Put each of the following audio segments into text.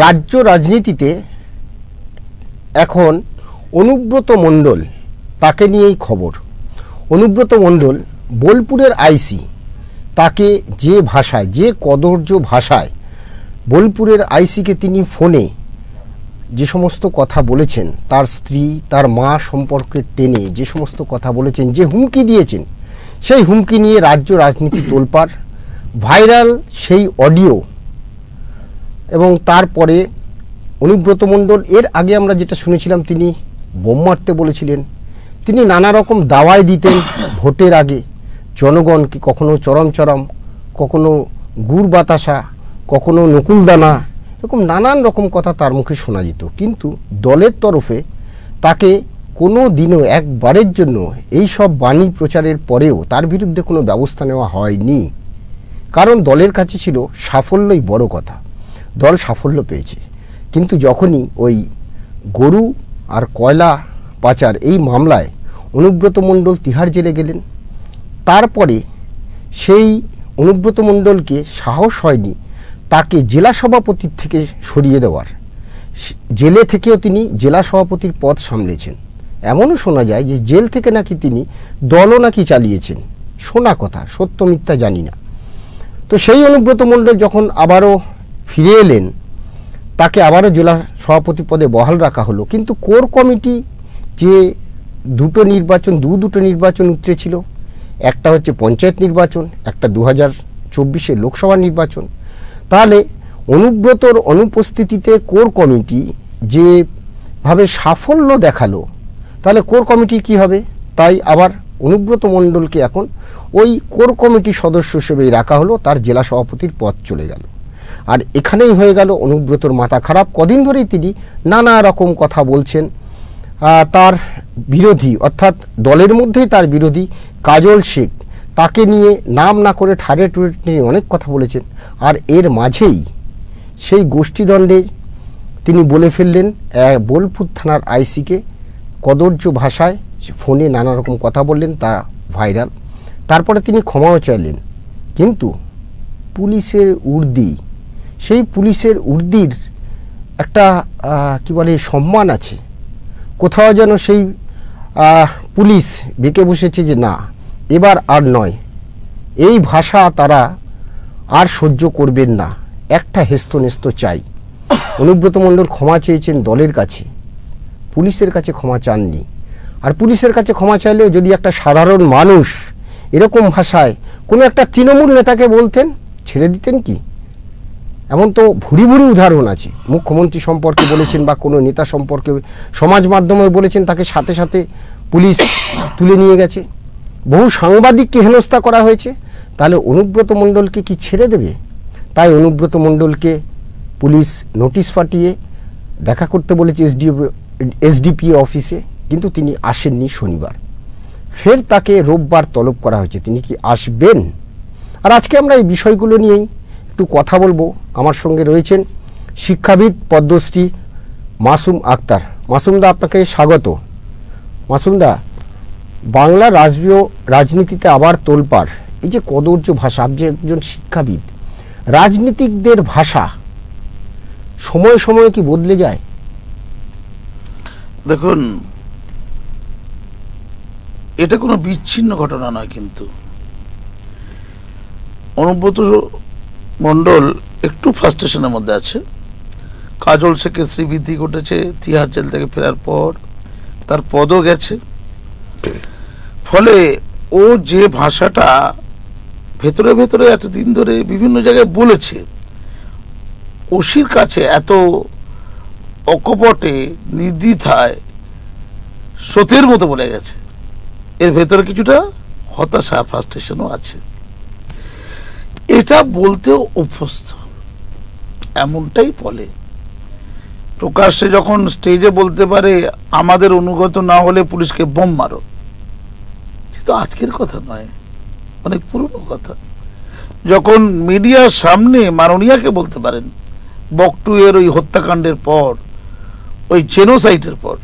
রাজ্য রাজনীতিতে এখন অনুব্রত মণ্ডল, তাকে নিয়েই খবর। অনুব্রত মণ্ডল বোলপুরের আইসি, তাকে যে ভাষায়, যে কদর্য ভাষায় বোলপুরের আইসিকে তিনি ফোনে যে সমস্ত কথা বলেছেন, তার স্ত্রী তার মা সম্পর্কে টেনে যে সমস্ত কথা বলেছেন, যে হুমকি দিয়েছেন, সেই হুমকি নিয়ে রাজ্য রাজনীতি তোলপাড়। ভাইরাল সেই অডিও। এবং তারপরে অনুব্রত মণ্ডল, এর আগে আমরা যেটা শুনেছিলাম, তিনি বোম মারতে বলেছিলেন, তিনি নানা রকম দাওয়াই দিতেন ভোটের আগে জনগণকে, কখনো চরম চরম, কখনো গুড় বাতাসা, কখনো নকুলদানা, এরকম নানান রকম কথা তার মুখে শোনা যেত। কিন্তু দলের তরফে তাকে কোনো দিনও একবারের জন্য এই সব বাণী প্রচারের পরেও তার বিরুদ্ধে কোনো ব্যবস্থা নেওয়া হয়নি। কারণ দলের কাছে ছিল সাফল্যই বড় কথা, দল সাফল্য পেয়েছে। কিন্তু যখনই ওই গরু আর কয়লা পাচার এই মামলায় অনুব্রত মণ্ডল তিহার জেলে গেলেন, তারপরে সেই অনুব্রত মণ্ডলকে সাহস হয়নি তাকে জেলা সভাপতির থেকে সরিয়ে দেওয়ার। জেলে থেকেও তিনি জেলা সভাপতির পদ সামলেছেন। এমনও শোনা যায় যে জেল থেকে নাকি তিনি দলও নাকি চালিয়েছেন। শোনা কথা, সত্য মিথ্যা জানি না। তো সেই অনুব্রত মণ্ডল যখন আবারও ফিরে এলেন, তাকে আবারও জেলা সভাপতি পদে বহাল রাখা হলো। কিন্তু কোর কমিটি যে দুটো নির্বাচন উতরেছিল, একটা হচ্ছে পঞ্চায়েত নির্বাচন, একটা 2024 লোকসভা নির্বাচন। তাহলে অনুব্রতর অনুপস্থিতিতে কোর কমিটি যেভাবে সাফল্য দেখালো, তাহলে কোর কমিটির কি হবে? তাই আবার অনুব্রত মণ্ডলকে এখন ওই কোর কমিটির সদস্য হিসেবেই রাখা হলো, তার জেলা সভাপতির পদ চলে গেল। আর এখানেই হয়ে গেল অনুব্রতর মাথা খারাপ। কদিন ধরেই তিনি নানা রকম কথা বলছেন। তার বিরোধী, অর্থাৎ দলের মধ্যেই তার বিরোধী কাজল শেখ, তাকে নিয়ে নাম না করে ঠাড়ে টুড়ে তিনি অনেক কথা বলেছেন। আর এর মাঝেই সেই গোষ্ঠীদ্বন্দ্বে তিনি বলে ফেললেন বোলপুর থানার আইসিকে কদর্য ভাষায় ফোনে নানা রকম কথা বললেন, তা ভাইরাল। তারপরে তিনি ক্ষমাও চাইলেন। কিন্তু পুলিশের উর্দি, সেই পুলিশের উর্দির একটা কি বলে সম্মান আছে। কোথাও যেন সেই পুলিশ বেঁকে বসেছে যে না, এবার আর নয়, এই ভাষা তারা আর সহ্য করবেন না, একটা হেস্তনেস্ত চাই। অনুব্রত মণ্ডল ক্ষমা চেয়েছেন দলের কাছে, পুলিশের কাছে ক্ষমা চাননি। আর পুলিশের কাছে ক্ষমা চাইলেও যদি একটা সাধারণ মানুষ এরকম ভাষায় কোনো একটা তৃণমূল নেতাকে বলতেন, ছেড়ে দিতেন কি? এমন তো ভুরি ভুরি উদাহরণ আছে। মুখ্যমন্ত্রী সম্পর্কে বলেছেন বা কোনো নেতা সম্পর্কে সমাজ মাধ্যমে বলেছেন, তাকে সাথে সাথে পুলিশ তুলে নিয়ে গেছে। বহু সাংবাদিককে হেনস্থা করা হয়েছে। তাহলে অনুব্রত মণ্ডলকে কি ছেড়ে দেবে? তাই অনুব্রত মণ্ডলকে পুলিশ নোটিশ পাঠিয়ে দেখা করতে বলেছে এসডিপিও অফিসে, কিন্তু তিনি আসেননি শনিবার। ফের তাকে রোববার তলব করা হয়েছে, তিনি কি আসবেন? আর আজকে আমরা এই বিষয়গুলো নিয়েই একটু কথা বলবো। আমার সঙ্গে রয়েছেন শিক্ষাবিদ পদ্মশ্রী মাসুম আক্তার। মাসুমদা, আপনাকে স্বাগত। মাসুমদা, বাংলা রাজনীতিতে আবার তোলপাড়, এই যে কদর্য ভাষা, আপনি একজন শিক্ষাবিদ, রাজনীতিকদের ভাষা সময় সময় কি বদলে যায়? দেখুন, এটা কোনো বিচ্ছিন্ন ঘটনা নয়, কিন্তু অনুব্রত মণ্ডল একটু ফ্রাস্ট্রেশনের মধ্যে আছে। কাজল শেখের শ্রীবৃদ্ধি ঘটেছে, তিহার জেল থেকে ফেরার পর তার পদও গেছে। ফলে ও যে ভাষাটা ভেতরে ভেতরে এতদিন ধরে বিভিন্ন জায়গায় বলেছে, ওসির কাছে এত অকপটে নির্দ্বিধায় স্রোতের মতো বলে গেছে, এর ভেতরে কিছুটা হতাশা, ফ্রাস্ট্রেশনও আছে। এটা বলতেও অভ্যস্ত, এমনটাই বলে। প্রকাশ্যে যখন স্টেজে বলতে পারে আমাদের অনুগত না হলে পুলিশকে বোম মারো, তো আজকের কথা নয়, অনেক পুরনো কথা। যখন মিডিয়ার সামনে মাননীয়াকে বলতে পারেন বকটু এর ওই হত্যাকাণ্ডের পর, ওই জেনোসাইডের পর,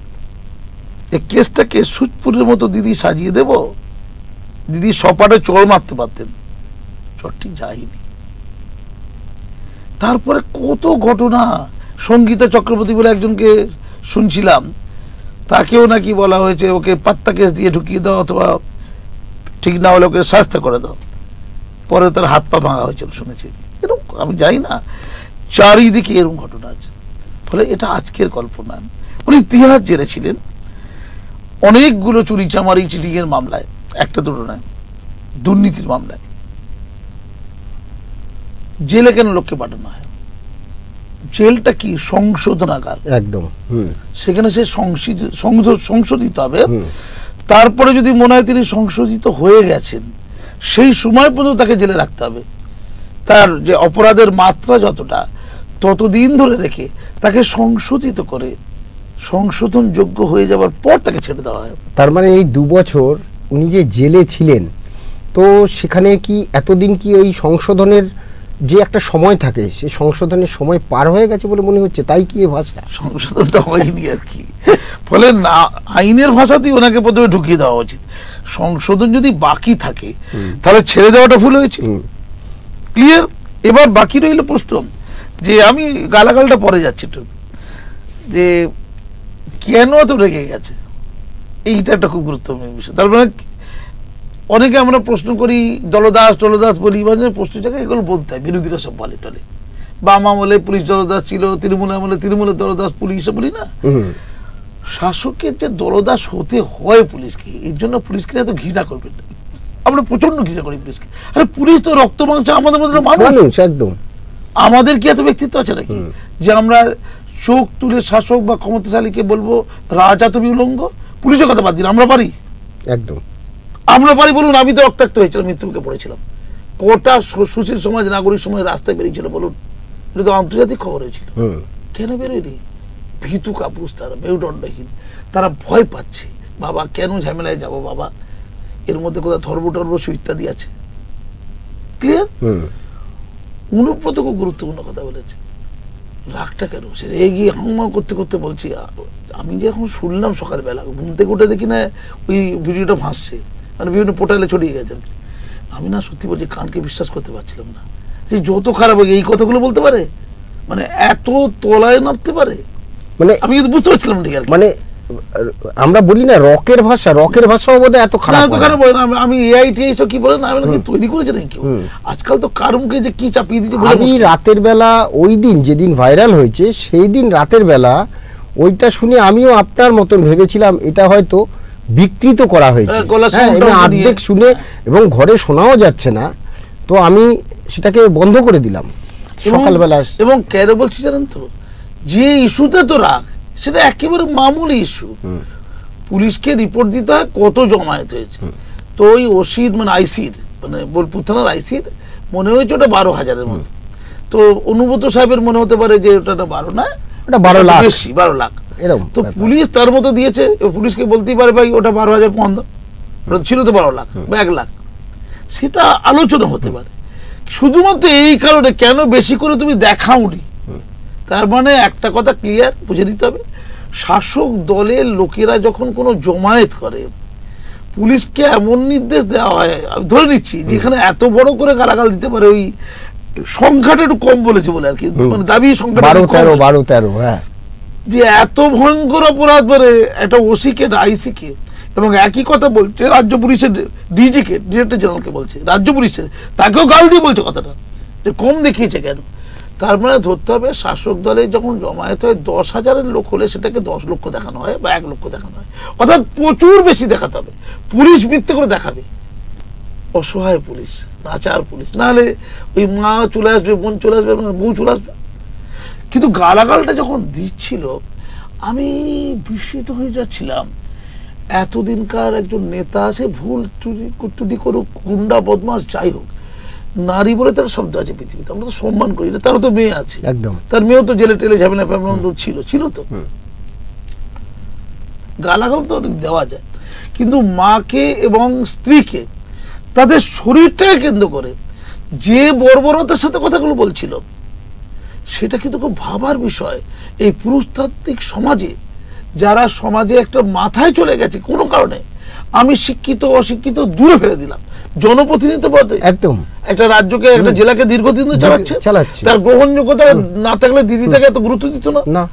এই কেসটাকে সুচপুরের মতো দিদি সাজিয়ে দেব, দিদি সপাটে চড় মারতে পারতেন, চটটি যায়নি। তারপরে কত ঘটনা, সঙ্গীতা চক্রবর্তী বলে একজনকে শুনছিলাম, তাকেও নাকি বলা হয়েছে ওকে পাত্তা কেস দিয়ে ঢুকিয়ে দাও, অথবা ঠিক না হলে ওকে শাস্তি করে দাও। পরে তার হাত পা ভাঙা হয়েছিল শুনেছি। এরকম আমি জানি না, চারিদিকে এরকম ঘটনা আছে। ফলে এটা আজকের গল্প না। উনি তিহার জেলে ছিলেন অনেকগুলো চুরি চামারি চিটিংয়ের মামলায়, একটা দুটো নয়, দুর্নীতির মামলায়। জেলে কেন লোককে পাঠানো হয়? জেলটা কি সংশোধনাগার, একদম। সেখানে সে সংশোধিত হবে। তারপরে যদি মনে হয় তিনি সংশোধিত হয়ে গেছেন, সেই সময় পর্যন্ত তাকে জেলে রাখতে হবে। তার যে অপরাধের মাত্রা যতটা, ততদিন ধরে রেখে তাকে সংশোধিত করে সংশোধন যোগ্য হয়ে যাওয়ার পর তাকে ছেড়ে দেওয়া হয়। তার মানে এই 2 বছর উনি যে জেলে ছিলেন, তো সেখানে কি এতদিন কি ওই সংশোধনের যে একটা সময় থাকে, সেই সংশোধনের সময় পার হয়ে গেছে বলে মনে হচ্ছে, তাই কি এ ভাষা? সংশোধনটা হয়নি আর কি। ফলে না, আইনের ভাষাতেই ওনাকে প্রথমে ঢুকিয়ে দেওয়া উচিত। সংশোধন যদি বাকি থাকে তাহলে ছেড়ে দেওয়াটা ভুল হয়েছে। ক্লিয়ার? এবার বাকি রইল প্রশ্ন, যে আমি গালাগালটা পরে যাচ্ছি একটু, যে কেন এত রেগে গেছে, এইটা একটা খুব গুরুত্বপূর্ণ বিষয়। তার মানে অনেকে আমরা প্রশ্ন করি, দলদাস বলি, মানে প্রশ্ন জায়গায় এগুলো বলতে হয়, বিরোধীরা সব বলে টলে। বাম আমলে পুলিশ দলদাস ছিল, তৃণমূল আমলে তৃণমূলের দলদাস পুলিশ বলি না। শাসকের যে দলদাস হতে হয় পুলিশকে, এর জন্য পুলিশকে এত ঘৃণা করবেন না। আমরা প্রচন্ড ঘৃণা করি পুলিশকে। আরে পুলিশ তো রক্ত মাংস, আমাদের মধ্যে মানুষ, একদম। আমাদের কি এত ব্যক্তিত্ব আছে নাকি যে আমরা চোখ তুলে শাসক বা ক্ষমতাশালীকে বলবো রাজা তুমি উলঙ্গ? পুলিশের কথা বাদ দিন, আমরা পারি? একদম আমরা পারি। বলুন, আমি তো রক্তাক্ত হয়েছিলাম, মৃত্যুকে পড়েছিলাম। কটা সুশীল সমাজ, নাগরিক সমাজ রাস্তায় বেরিয়েছিল বলুন? এটা তো আন্তর্জাতিক খবর হয়েছিল। কেন বেরোয়নি? ভীতু কাপুরুষ তারা, মেরুদণ্ডহীন, তারা ভয় পাচ্ছে। বাবা কেন ঝামেলায় যাব বাবা, এর মধ্যে কোথাও ধর্ম ইত্যাদি আছে। ক্লিয়ার? অনুব্রত খুব গুরুত্বপূর্ণ কথা বলেছে। রাগটা কেন? সে রেগে হাম্মা করতে করতে বলছি, আমি যে এখন শুনলাম সকালবেলা, ঘুম থেকে উঠে দেখি না ওই ভিডিওটা ভাসছে, মানে বিভিন্ন পোর্টালে ছড়িয়ে গেছে। আমি না সত্যি বলছি, কানকে বিশ্বাস করতে পারছিলাম না যে যত খারাপ হয়ে এই কথাগুলো বলতে পারে, মানে এত তলায় নামতে পারে। মানে আমি কিন্তু বুঝতে পারছিলাম না। ঠিক আছে, মানে আমরা বলি না রকের ভাষাও বোধহয় এত খারাপ হয় না। আমি এআইটি এইসব কি বলে না, আমি তৈরি করেছে নাকি কেউ? আজকাল তো কারুমকে যে কি চাপিয়ে দিচ্ছে। আমি রাতের বেলা ওই দিন যেদিন ভাইরাল হয়েছে, সেই দিন রাতের বেলা ওইটা শুনে আমিও আপনার মতন ভেবেছিলাম এটা হয়তো বিকৃত করা হয়েছে, অর্ধেক শুনে, এবং ঘরে শোনাও যাচ্ছে না। তো আমি সেটাকে বন্ধ করে দিলাম সকালবেলা। এবং কেন বলছি জানেন তো, যে ইস্যুতে তো রাগ, সেটা একেবারে মামুলি ইস্যু। পুলিশকে রিপোর্ট দিতে হয় কত জমায়েত হয়েছে। তো ওই ওসির মানে আইসির, মানে বোলপুর থানার আইসির মনে হয়েছে ওটা 12,000-এর মতো। তো অনুব্রত সাহেবের মনে হতে পারে যে ওটা 12 না, ওটা 12 লাখ, বেশি 12 লাখ। তো পুলিশ তার মতো দিয়েছে। পুলিশকে বলতেই পারে ভাই ওটা 12,000 ছিল তো 12 লাখ বা 1 লাখ, সেটা আলোচনা হতে পারে। শুধুমাত্র এই কারণে কেন বেশি করে তুমি দেখাওনি, তার মানে একটা কথা ক্লিয়ার বুঝে নিতে হবে, শাসক দলের লোকেরা যখন কোনো জমায়েত করে, পুলিশকে এমন নির্দেশ দেওয়া হয়, আমি ধরে নিচ্ছি যেখানে এত বড় করে গালাগাল দিতে পারে, ওই সংখ্যাটা একটু কম বলেছে বলে আর কি, মানে দাবি সংখ্যাটা 12-13, হ্যাঁ, যে এত ভয়ঙ্কর অপরাধ করে একটা ওসিকে, আইসিকে, এবং একই কথা বলছে রাজ্য পুলিশের ডিজিকে, ডিরেক্টর জেনারেলকে বলছে, রাজ্য পুলিশের তাকেও গাল দিয়ে বলছে কথাটা, যে কম দেখিয়েছে কেন। তার মানে ধরতে হবে শাসক দলে যখন জমায়েত হয় 10,000-এর লোক হলে সেটাকে 10 লক্ষ দেখানো হয় বা 1 লক্ষ দেখানো হয়, অর্থাৎ প্রচুর বেশি দেখাতে হবে। পুলিশ মিথ্যে করে দেখাবে, অসহায় পুলিশ, নাচার পুলিশ, নাহলে ওই মা চলে আসবে, বোন চলে আসবে, বউ চলে আসবে। কিন্তু গালাগালটা যখন দিচ্ছিল আমি বিস্মিত হয়ে যাচ্ছিলাম। এতদিনকার একজন নেতা আছে, ভুল ত্রুটি করুক, গুন্ডা বদমাস যাই হোক, নারী বলে তার শব্দ আছে পৃথিবীতে, আমরা তো সম্মান করি না। তারও তো মেয়ে আছে, একদম, তার মেয়েও তো জেলে টেলে ঝামেলা ছিল তো। গালাগাল তো দেওয়া যায়, কিন্তু মাকে এবং স্ত্রীকে, তাদের শরীরটাকে কেন্দ্র করে যে বর্বরতার সাথে কথাগুলো বলছিল, সেটা কিন্তু খুব ভাবার বিষয়। এই পুরুষতান্ত্রিক সমাজে যারা সমাজে একটা মাথায় চলে গেছে কোনো কারণে, আমি শিক্ষিত অশিক্ষিত দূরে ফেলে দিলাম, জনপ্রতিনিধিত্ব পদে একদম একটা রাজ্যকে একটা জেলাকে দীর্ঘদিন ধরে চালাচ্ছে, তার গ্রহণযোগ্যতা না থাকলে দিদি তাকে এত গুরুত্ব দিত না।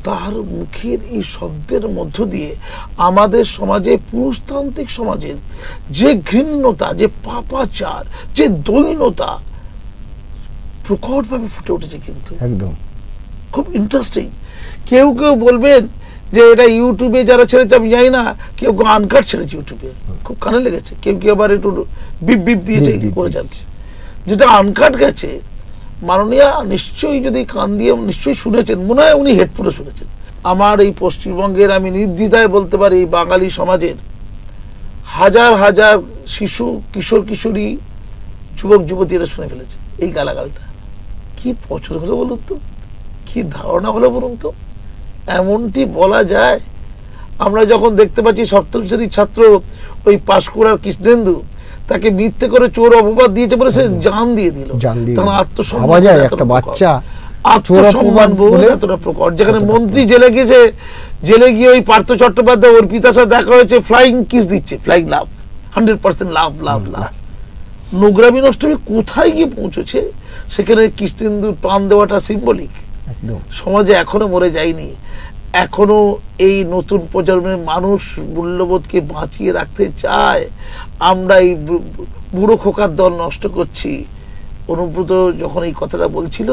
তার মুখের এই শব্দের মধ্য দিয়ে আমাদের সমাজে, পুরুষতান্ত্রিক সমাজের যে ঘৃণ্যতা, যে পাপাচার, যে দৈন্যতা প্রকটভাবে ফুটে উঠেছে। কিন্তু একদম খুব ইন্টারেস্টিং। কেউ কেউ বলবেন যে এটা ইউটিউবে যারা ছেড়েছে আমি জানি না, কেউ কেউ আনকাট ছেড়েছে ইউটিউবে, খুব কানে লেগেছে। কেউ কেউ আবার একটু বিপ বিপ দিয়েছে করে যাচ্ছে। যেটা আনকাট গেছে, মাননীয়া নিশ্চয়ই যদি কান দিয়ে নিশ্চয়ই শুনেছেন, মনে হয় উনি হেডফোনে শুনেছেন। আমার এই পশ্চিমবঙ্গের, আমি নির্দ্বিধায় বলতে পারি, বাঙালি সমাজের হাজার হাজার শিশু, কিশোর কিশোরী, যুবক যুবতীরা শুনে ফেলেছে এই গালাগালটা। কি পছন্দ হলো বলুন তো, কি ধারণা হলো বলুন তো, এমনটি বলা যায়? আমরা যখন দেখতে পাচ্ছি সপ্তম শ্রেণীর ছাত্র ওই পাঁশকুড়ার কৃষ্ণেন্দু, তাকে মিথ্যে করে চোর অপবাদ দিয়েছে বলে সে জান দিয়ে দিল। আত্মসম্মান বলে এতটা প্রকট। যেখানে মন্ত্রী জেলে গিয়েছে, জেলে গিয়ে ওই পার্থ চট্টোপাধ্যায় ওর পিতার সাথে দেখা হয়েছে, ফ্লাইং কিস দিচ্ছে, ফ্লাইং লাভ, 100% লাভ লাভ লাভ। নোংরামি নষ্টমী কোথায় গিয়ে পৌঁছেছে? সেখানে কৃষ্ণেন্দুর প্রাণ দেওয়াটা সিম্বলিক। সমাজে এখনো মরে যায়নি, এখনো এই নতুন প্রজন্মের মানুষ মূল্যবোধকে বাঁচিয়ে রাখতে চায়। আমরা এই বুড়ো খোকার দল নষ্ট করছি। অনুব্রত যখন এই কথাটা বলছিল,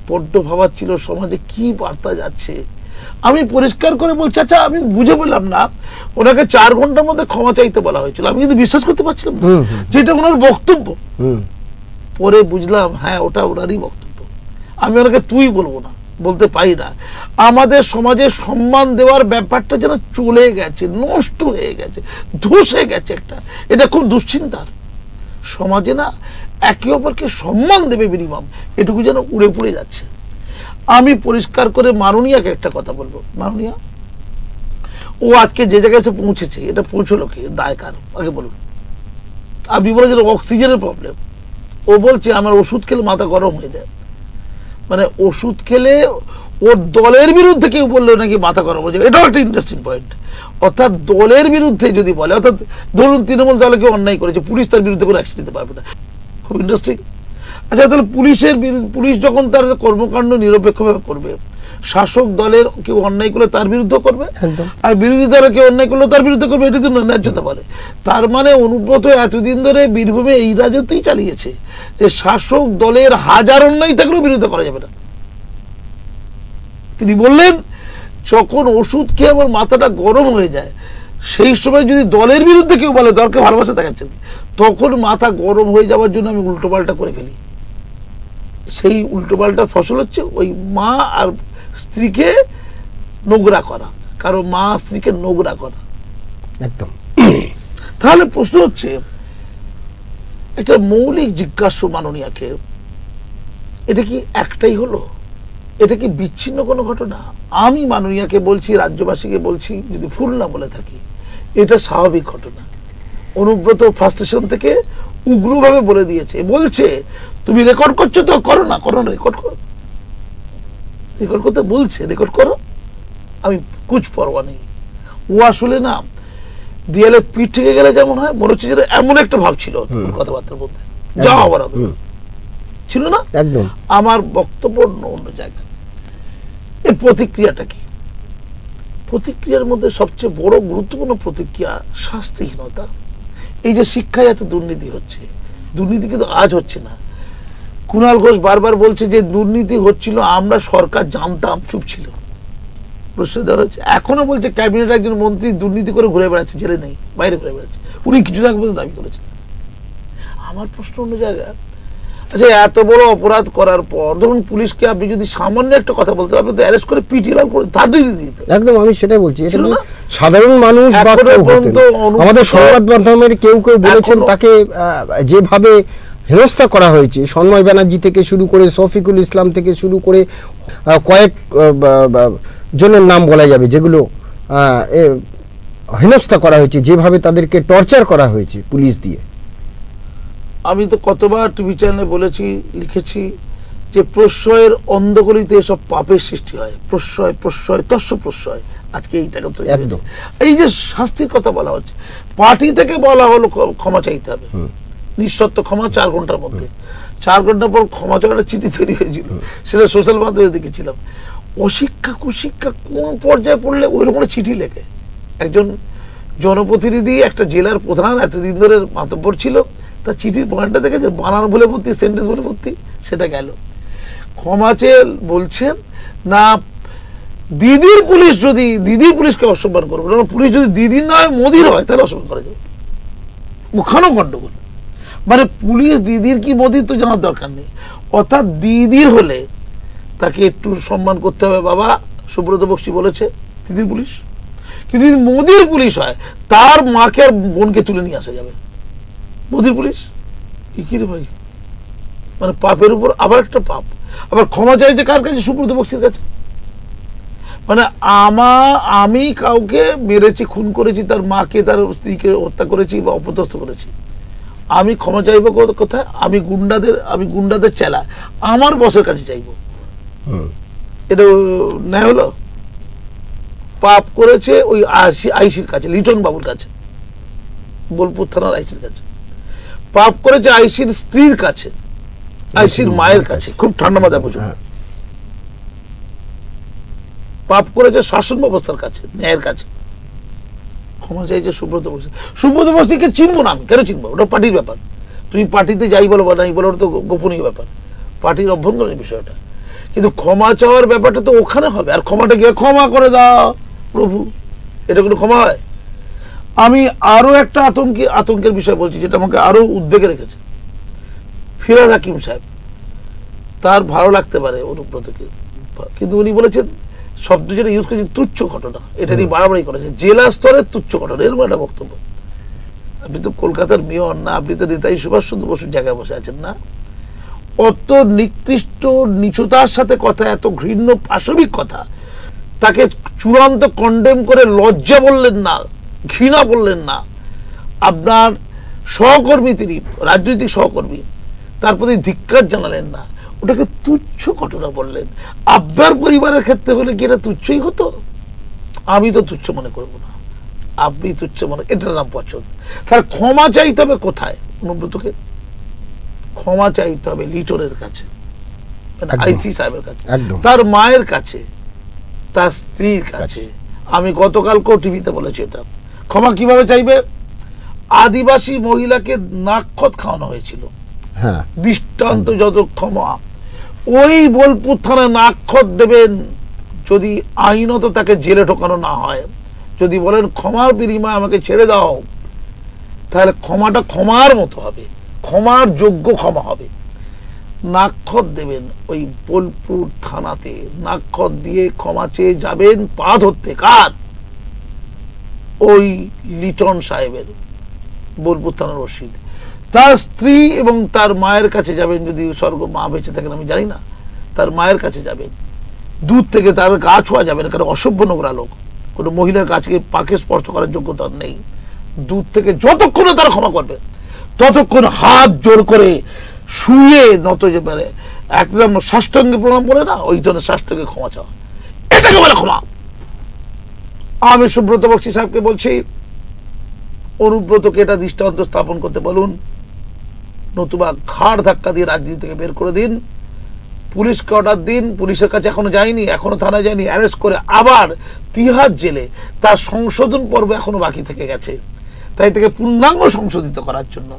বড্ড ভাবাচ্ছিল সমাজে কি বার্তা যাচ্ছে। আমি পরিষ্কার করে বলছি, আচ্ছা আমি বুঝে বললাম না, ওনাকে 4 ঘন্টার মধ্যে ক্ষমা চাইতে বলা হয়েছিল। আমি কিন্তু বিশ্বাস করতে পারছিলাম না যেটা ওনার বক্তব্য। পরে বুঝলাম হ্যাঁ, ওটা ওনারই বক্তব্য। আমি ওনাকে তুই বলবো না, বলতে পারি না। আমাদের সমাজে সম্মান দেওয়ার ব্যাপারটা যেন চলে গেছে, নষ্ট হয়ে গেছে, ধসে গেছে একটা। এটা খুব দুশ্চিন্তার। সমাজে না একে অপরকে সম্মান দেবে মিনিমাম, এটুকু যেন উড়ে পুড়ে যাচ্ছে। আমি পরিষ্কার করে মাননীয়াকে একটা কথা বলবো। মাননীয়া, ও আজকে যে জায়গায় এসে পৌঁছেছে, এটা পৌঁছলো কি, দায় কার? আগে বলুন। আপনি বলেছেন অক্সিজেনের প্রবলেম, ও বলছে আমার ওষুধ খেলে মাথা গরম হয়ে যায়। মানে ওষুধ খেলে ওর দলের বিরুদ্ধে কেউ বললো নাকি মাথা গরম হয়ে যায়, এটাও একটা ইন্টারেস্টিং পয়েন্ট। অর্থাৎ দলের বিরুদ্ধে যদি বলে, অর্থাৎ ধরুন তৃণমূল দলে কেউ অন্যায় করেছে, পুলিশ তার বিরুদ্ধে কোনো অ্যাকশন নিতে পারবে না। খুব ইন্টারেস্টিং। আচ্ছা, তাহলে পুলিশ যখন তার কর্মকাণ্ড নিরপেক্ষভাবে করবে, শাসক দলের কেউ অন্যায় করলে তার বিরুদ্ধে করবে, আর বিরোধী দলের কেউ অন্যায় করলে তার বিরুদ্ধে করবে, এটা তো ন্যায্যতা বলে। তার মানে অনুব্রত এতদিন ধরে বীরভূমে এই রাজত্বই চালিয়েছে যে শাসক দলের হাজার অন্যায় থাকলেও বিরুদ্ধে করা যাবে না। তিনি বললেন যখন ওষুধ খেয়ে আমার মাথাটা গরম হয়ে যায়, সেই সময় যদি দলের বিরুদ্ধে কেউ বলে, দলকে ভালোবাসা দেখাচ্ছেন, তখন মাথা গরম হয়ে যাওয়ার জন্য আমি উল্টোপাল্টা করে ফেলি। সেই উল্টোপাল্টার ফসল হচ্ছে ওই মা আর স্ত্রীকে নোংরা করা, কারো মা স্ত্রীকে নোংরা করা। একদম। তাহলে প্রশ্ন হচ্ছে, একটা মৌলিক জিজ্ঞাসা মাননীয়াকে, এটা কি একটাই হলো? এটা কি বিচ্ছিন্ন কোনো ঘটনা? আমি মাননীয়াকে বলছি, রাজ্যবাসীকে বলছি, যদি ভুল না বলে থাকি, এটা স্বাভাবিক ঘটনা। অনুব্রত ফ্রাস্ট্রেশন থেকে উগ্রভাবে বলে দিয়েছে, বলছে তুমি রেকর্ড করছো তো করো না, করো না, রেকর্ড করো, রেকর্ড করতে বলছে, রেকর্ড করো, আমি কুছ পরোয়া নেই। ও আসলে না দেয়ালে পিঠ থেকে গেলে যেমন হয়, মনে হচ্ছে যেটা এমন একটা ভাব ছিল কথাবার্তার মধ্যে, যা আবার হবে ছিল না। একদম। আমার বক্তব্য অন্য জায়গায়। এই প্রতিক্রিয়াটা কি? প্রতিক্রিয়ার মধ্যে সবচেয়ে বড় গুরুত্বপূর্ণ প্রতিক্রিয়া শাস্তিহীনতা। এই যে শিক্ষায় এত দুর্নীতি হচ্ছে, দুর্নীতি কিন্তু আজ হচ্ছে না। কুণাল ঘোষ বারবার বলছে যে দুর্নীতি হচ্ছিল, আমরা সরকার জানতাম, চুপ ছিল, প্রশ্ন দেওয়া হয়েছে। এখনো বলছে ক্যাবিনেট একজন মন্ত্রী দুর্নীতি করে ঘুরে বেড়াচ্ছে, জেলে নেই, বাইরে ঘুরে বেড়াচ্ছে, উনি কিছুদিন আগে পর্যন্ত দাবি করেছেন। আমার প্রশ্ন অন্য জায়গায়। আচ্ছা, এত বড় অপরাধ করার পর ধরুন পুলিশকে আপনি যদি সামান্য একটা কথা বলতে, আপনি তো অ্যারেস্ট করে পিটিলাল করে তাড়িয়ে দিত। একদম, আমি সেটাই বলছি। এটা সাধারণ মানুষ বা আমাদের সংবাদ মাধ্যমের কেউ কেউ বলেছেন তাকে যেভাবে হেনস্থা করা হয়েছে, সন্ময় ব্যানার্জি থেকে শুরু করে শফিকুল ইসলাম থেকে শুরু করে কয়েক জনের নাম বলা যাবে, যেগুলো হেনস্থা করা হয়েছে, যেভাবে তাদেরকে টর্চার করা হয়েছে পুলিশ দিয়ে। আমি তো কতবার টিভি চ্যানেলে বলেছি, লিখেছি যে প্রশ্রয়ের অন্ধগলিতে এসব পাপের সৃষ্টি হয়। প্রশ্রয়, প্রশ্রয়, তস্য প্রশ্রয়। আজকে এইটাকে তো এই যে শাস্তির কথা বলা হচ্ছে, পার্টি থেকে বলা হলো ক্ষমা চাইতে হবে, নিঃশর্ত ক্ষমা 4 ঘন্টার মধ্যে। 4 ঘন্টা পর ক্ষমা চাওয়ার চিঠি তৈরি হয়েছিল, সেটা সোশ্যাল মাধ্যমে দেখেছিলাম। অশিক্ষা কুশিক্ষা কোন পর্যায়ে পড়লে ওই রকম চিঠি লেখে? একজন জনপ্রতিনিধি, একটা জেলার প্রধান, এতদিন ধরে মাতব্বর ছিল, তার চিঠির পয়েন্টটা দেখে যে বানান বলে ভর্তি, সেন্টেন্স বলে ভর্তি, সেটা গেল। ক্ষমা চেয়ে বলছে না, দিদির পুলিশ যদি দিদির পুলিশকে অসম্মান করবে, পুলিশ যদি দিদির না হয় মোদির হয় তাহলে অসম্মান করা যাবে। ওখানেও গন্ডগোল। মানে পুলিশ দিদির কি মোদির তো জানার দরকার নেই, অর্থাৎ দিদির হলে তাকে একটু সম্মান করতে হবে। বাবা সুব্রত বক্সী বলেছে দিদির পুলিশ, কিন্তু যদি মোদির পুলিশ হয় তার মাকে আর বোনকে তুলে নিয়ে আসা যাবে। মোদির পুলিশ কি রে ভাই, মানে পাপের উপর আবার একটা পাপ। আবার ক্ষমা চাইছে কার কাছে? সুব্রত বক্সীর কাছে। মানে আমি কাউকে মেরেছি, খুন করেছি, তার মাকে তার স্ত্রীকে হত্যা করেছি বা অপদস্থ করেছি, আমি ক্ষমা চাইবো কোথায়? আমি গুন্ডাদের চেলা আমার বসের কাছে চাইবো। এটা ন্যায় হলো? পাপ করেছে ওই আইসির কাছে, লিটন বাবুর কাছে, বোলপুর থানার আইসির কাছে। পাপ করেছে আইসির স্ত্রীর কাছে, আইসির মায়ের কাছে, খুব ঠান্ডা মাথায় বুঝুন। পাপ করেছে শাসন ব্যবস্থার কাছে, ন্যায়ের কাছে। ক্ষমা চাইছে সুব্রত বক্সী। সুব্রত বক্সীকে চিনবো না আমি, কেন চিনবো? ওটা পার্টির ব্যাপার। তুমি পার্টিতে যাই বলো বা নাই বলো, ওটা তো গোপনীয় ব্যাপার, পার্টির অভ্যন্তরীণ বিষয়টা। কিন্তু ক্ষমা চাওয়ার ব্যাপারটা তো ওখানে হবে। আর ক্ষমাটা গিয়ে ক্ষমা করে দাও প্রভু, এটা কোনো ক্ষমা হয়? আমি আরো একটা আতঙ্কের বিষয় বলছি, যেটা আমাকে আরো উদ্বেগে রেখেছে। ফিরহাদ হাকিম সাহেব, তার ভালো লাগতে পারে অনুব্রতকে, কিন্তু উনি বলেছেন, শব্দ যেটা ইউজ করেছেন, তুচ্ছ ঘটনা। এটা নিয়ে বাড়াবাড়ি করেছে, জেলা স্তরের তুচ্ছ ঘটনা, এরকম একটা বক্তব্য। আপনি তো কলকাতার মেয়র না, আপনি তো নেতাজি সুভাষচন্দ্র বসুর জায়গায় বসে আছেন না? অত নিকৃষ্ট নিচুতার সাথে কথা, এত ঘৃণ্য পাশবিক কথা, তাকে চূড়ান্ত কন্ডেম করে লজ্জা বললেন না, ঘৃণা বললেন না। আপনার সহকর্মী, তিনি রাজনৈতিক সহকর্মী, তার প্রতি ধিক্কার জানালেন না, ওটাকে তুচ্ছ ঘটনা বললেন। আপনার পরিবারের ক্ষেত্রে হলে কি এটা তুচ্ছই হতো? আমি তো তুচ্ছ মনে করবো না, আপনি তুচ্ছ মনে, এটার নাম পছন্দ। তার ক্ষমা চাইতে হবে কোথায়? অনুব্রতকে ক্ষমা চাইতে হবে লিটনের কাছে, আইসি সাহেবের কাছে, তার মায়ের কাছে, তার স্ত্রীর কাছে। আমি গতকালকেও টিভিতে বলেছি এটা। ক্ষমা কিভাবে চাইবে? আদিবাসী মহিলাকে নাকখত খাওয়ানো হয়েছিল, দৃষ্টান্ত যত ক্ষমা। ওই বোলপুর থানায় নাকখত দেবেন যদি আইনত তাকে জেলে ঢোকানো না হয়। যদি বলেন ক্ষমার বিনিময়ে আমাকে ছেড়ে দাও, তাহলে ক্ষমাটা ক্ষমার মতো হবে, ক্ষমার যোগ্য ক্ষমা হবে। নাকখত দেবেন ওই বোলপুর থানাতে, নাকখত দিয়ে ক্ষমা চেয়ে যাবেন পা ধরতে। কার? ওই লিটন সাহেবের, বোলপুর থানার রশিদ। তার স্ত্রী এবং তার মায়ের কাছে যাবেন, যদি স্বর্গ মা বেঁচে থাকেন আমি জানি না, তার মায়ের কাছে যাবেন। দূর থেকে তার গা ছোঁয়া যাবে না, কারণ অসভ্য নোংরা লোক, কোনো মহিলার কাছে পাকে স্পর্শ করার যোগ্যতা নেই। দূর থেকে যতক্ষণে তারা ক্ষমা করবে, ততক্ষণ হাত জোর করে শুয়ে নত যে পারে, একদম সাষ্টাঙ্গে প্রণাম বলে না, ওই জন্য সাষ্টাঙ্গে ক্ষমা চাওয়া, এটাকে বলে ক্ষমা। আমি সুব্রত বক্সী সাহেবকে বলছি, অনুব্রতকে এটা দৃষ্টান্ত স্থাপন করতে বলুন, নতুবা ঘাড় ধাক্কা দিয়ে রাজনীতি থেকে বের করে দিন। পুলিশকে অর্ডার দিন, পুলিশের কাছে এখনো যায়নি, এখনো থানায় যায়নি, অ্যারেস্ট করে আবার তিহার জেলে, তার সংশোধন পর্ব এখনো বাকি থেকে গেছে। তাই তাকে পূর্ণাঙ্গ সংশোধিত করার জন্য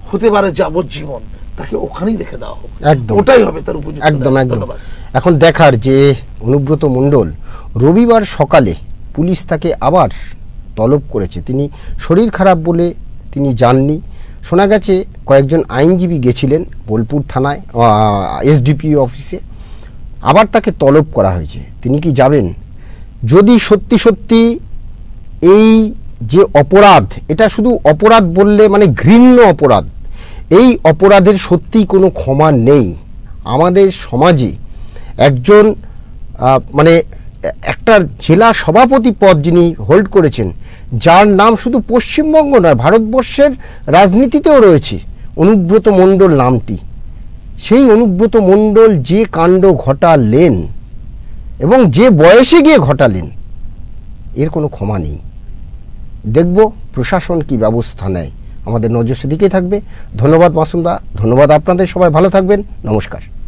হতে পারে যাবজ্জীবন, তাকে ওখানেই রেখে দেওয়া হবে, ওটাই হবে তার উপযুক্ত। একদম একদম। এখন দেখার যে অনুব্রত মণ্ডল রবিবার সকালে পুলিশ তাকে আবার তলব করেছে। তিনি শরীর খারাপ বলে তিনি যাননি। শোনা গেছে কয়েকজন আইনজীবী গেছিলেন বোলপুর থানায়, এসডিপিও অফিসে, আবার তাকে তলব করা হয়েছে। তিনি কি যাবেন? যদি সত্যি সত্যি এই যে অপরাধ, এটা শুধু অপরাধ বললে মানে ঘৃণ্য অপরাধ, এই অপরাধের সত্যিই কোনো ক্ষমা নেই আমাদের সমাজে। একজন মানে একটা জেলা সভাপতি পদ যিনি হোল্ড করেছেন, যার নাম শুধু পশ্চিমবঙ্গ নয় ভারতবর্ষের রাজনীতিতেও রয়েছে, অনুব্রত মণ্ডল নামটি। সেই অনুব্রত মণ্ডল যে কাণ্ড ঘটালেন এবং যে বয়সে গিয়ে ঘটালেন, এর কোনো ক্ষমা নেই। দেখব প্রশাসন কি ব্যবস্থা নেয়। আমাদের নজর সেদিকেই থাকবে। ধন্যবাদ মাসুমদা, ধন্যবাদ আপনাদের, সবাই ভালো থাকবেন, নমস্কার।